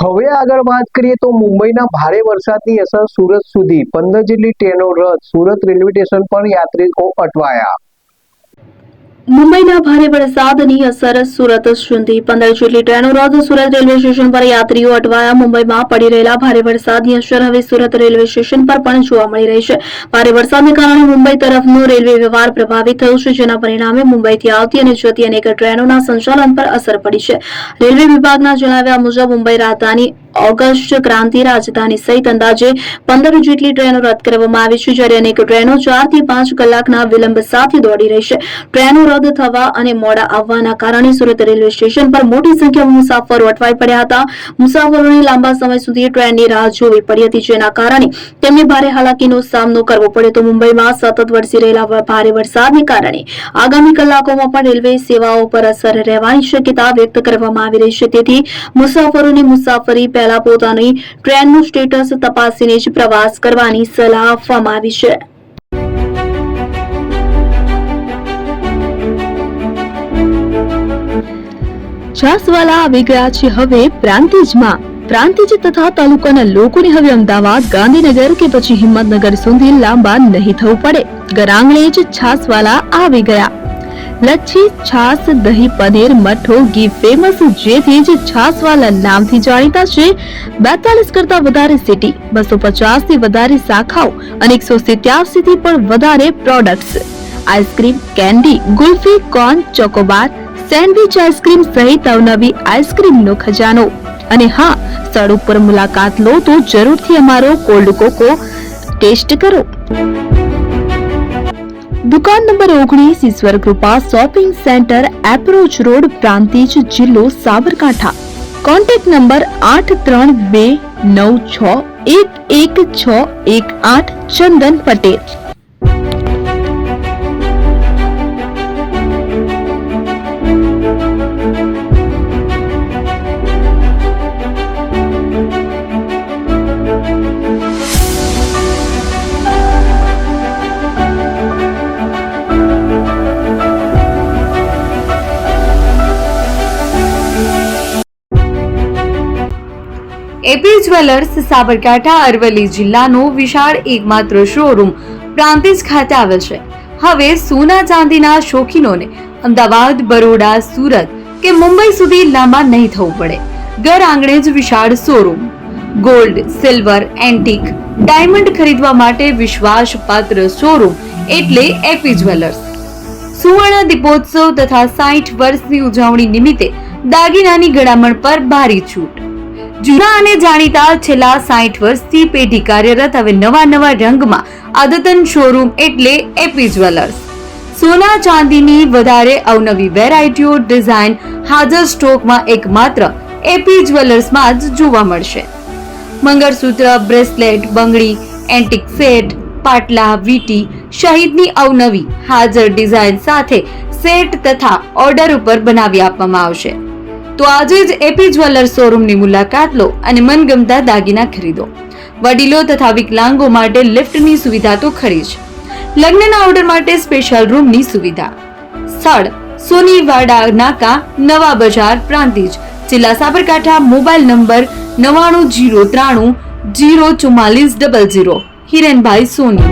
હવે આગળ વાત કરીએ તો મુંબઈના ભારે વરસાદની અસર સુરત સુધી 15 જેટલી ટ્રેનો રદ, સુરત રેલવે સ્ટેશન પર યાત્રીઓ અટવાયા। મુંબઈના ભારે વરસાદની અસર સુરત સુધી 15 જેટલી ટ્રેનો રદ, સુરત રેલવે સ્ટેશન પર યાત્રીઓ અટવાયા। મુંબઈમાં પડી રહેલા ભારે વરસાદની અસર હવે સુરત રેલવે સ્ટેશન પર પણ જોવા મળી રહી છે। ભારે વરસાદને કારણે મુંબઈ તરફનો રેલવે વ્યવહાર પ્રભાવિત થયો છે, જેના પરિણામે મુંબઈથી આવતી અને જતી અનેક ટ્રેનોના સંચાલન પર અસર પડી છે। રેલવે વિભાગના જણાવ્યા મુજબ મુંબઈ રાજધાની, ઓગસ્ટ ક્રાંતિ, રાજધાની સહિત અંદાજે 15 જેટલી ટ્રેનો રદ કરવામાં આવી છે, જ્યારે અનેક ટ્રેનો 4 થી 5 કલાકના વિલંબ સાથે દોડી રહી છે। ટ્રેનો રદ થવા અને મોડા આવવાના કારણે સુરત રેલવે સ્ટેશન પર મોટી સંખ્યામાં મુસાફરો અટવાઈ પડ્યા હતા। મુસાફરોને લાંબા સમય સુધી ટ્રેનની રાહ જોવી પડી હતી, જેના કારણે તેમને ભારે હાલાકીનો સામનો કરવો પડ્યો હતો। મુંબઈમાં સતત વરસી રહેલા ભારે વરસાદને કારણે આગામી કલાકોમાં પણ રેલવે સેવાઓ પર અસર રહેવાની શક્યતા વ્યક્ત કરવામાં આવી રહી છે। તેથી મુસાફરોને મુસાફરી પહેલા પોતાની ટ્રેનનું સ્ટેટસ તપાસીને જ પ્રવાસ કરવાની સલાહ આપવામાં આવી છે। છાસવાલા આવી ગયા છે હવે પ્રાંતિજમાં। પ્રાંતિજ તથા તાલુકાના લોકોને હવે અમદાવાદ, ગાંધીનગર કે પછી હિંમતનગર સુધી લાંબા નહીં થવું પડે। ઘર આંગણે જ છાસવાલા આવી ગયા। લચ્છી, છાસ, દહીં, પનીર, મઠ્ઠો, ઘી ફેમસ, જેથી જ છાસવાલા નામથી જાણીતા છે। 42 કરતા વધારે સિટી, 250 થી વધારે શાખાઓ અને 187 થી પણ વધારે products. Ice cream, candy, kulfi, corn, Chocobar, sandwich ice cream સહિત અવનવી આઈસ્ક્રીમનો ખજાનો। અને હા, સ્થળ ઉપર મુલાકાત લો તો જરૂરથી અમારો કોલ્ડ કોકો ટેસ્ટ કરો। દુકાન number 19, Ishwar Krupa shopping centre, approach road, Prantij, જિલ્લો Sabarkantha. Contact number 8326111618, Chandan Patel. AP jewellers Sabarkantha Aravalli જિલ્લાનો વિશાળ એકમાત્ર શોરૂમ પ્રાંતિજ ખાતે આવેલ છે। હવે સોના ચાંદીના શોખીનોને અમદાવાદ, બરોડા, સુરત કે મુંબઈ સુધી લાંબા નહીં થવું પડે। ઘર આંગણે જ વિશાળ showroom. Gold, silver, antique, diamond ખરીદવા માટે વિશ્વાસપાત્ર શોરૂમ એટલે એપી જ્વેલર્સ। સુવર્ણ દીપોત્સવ તથા 60 વર્ષની ઉજવણી નિમિત્તે દાગીનાની ગળામણ પર ભારી છૂટ। જૂના અને જાણીતા છેલ્લા 60 વર્ષથી પેઢી કાર્યરત હવે નવા રંગમાં અદ્યતન શોરૂમ એટલે એપી જ્વેલર્સ। સોના ચાંદીની વધારે અવનવી વેરાયટીઓ, ડિઝાઇન હાજર સ્ટોકમાં એકમાત્ર એપી જ્વેલર્સમાં જ જોવા મળશે। મંગળસૂત્ર, બ્રેસલેટ, બંગડી, એન્ટિક સેટ, પાટલા, વીટી સહિતની અવનવી હાજર ડિઝાઇન સાથે સેટ તથા ઓર્ડર ઉપર બનાવી આપવામાં આવશે। તો આજે જ એપી જ્વેલર્સ શોરૂમની મુલાકાત લો અને મનગમતા દાગીના ખરીદો। વડીલો તથા વિકલાંગો માટે લિફ્ટની સુવિધા તો ખરી જ, લગ્નના ઓર્ડર માટે સ્પેશિયલ રૂમની સુવિધા। સ્થળ સોનીવાડા નાકા, નવા બજાર, પ્રાંતિજ, જિલ્લા સાબરકાંઠા। Mobile number 9903004400। હિરેનભાઈ સોની।